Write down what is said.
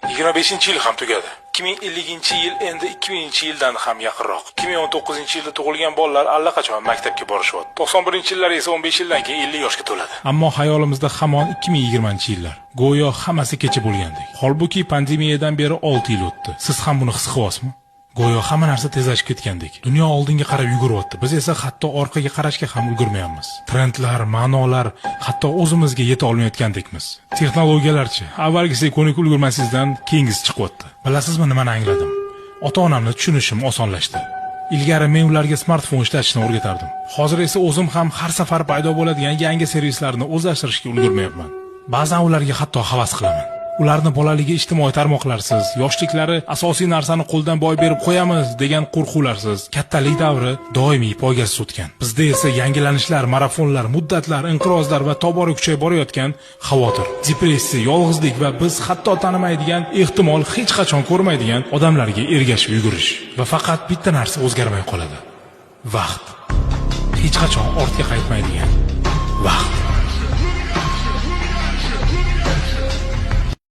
25-yil ham tugadi. 2050-yil endi 2000-yildan ham yaqinroq. 2019-yilda tug'ilgan bolalar allaqachon maktabga borishyapti. 91-yillar esa 15 yildan keyin 50 yoshga to'ladi. Ammo hayolimizda hamon 2020-yillar. Go'yo hammasi kecha bo'lgandek. Holbuki pandemiyadan beri 6 yil o'tdi. Siz ham buni his qilyapsizmi? Go'yo hamma narsa tezlashib ketgandek. Dunyo oldinga qarab yuguryapti. Biz esa hatto orqaga qarashga ham ulgurmayapmiz. Trendlar, ma'nolar, hatto o'zimizga yeta olmayotgandekmiz. Texnologiyalarchi, avvalgisiga ko'nikib ulgurmasizdan keyingisi chiqyapti. Bilasizmi nimani angladim? Ota-onamni tushunishim osonlashdi. Ilgari men ularga smartfon ishlatishni o'rgatardim. Hozir esa o'zim ham har safar paydo bo'ladigan yangi servislarni o'zlashtirishga ulgurmayapman. Ba'zan ularga hatto havas qilaman. Ularni bolaligi ijtimoiy tarmoqlarsiz, yoshliklari asosiy narsani qo'ldan boy berib qo'yamiz degan qo'rquvlarsiz, kattalik davri doimiy poygasiz o'tgan. Bizda esa yangilanishlar, marafonlar, muddatlar, inqirozlar va tobora kuchayib borayotgan xavotir, depressiya, yolg'izlik va biz hatto tanimaydigan, ehtimol hech qachon ko'rmaydigan odamlarga ergashib yugurish. Va faqat bitta narsa o'zgarmay qoladi. Vaqt. Hech qachon ortga qaytmaydigan vaqt.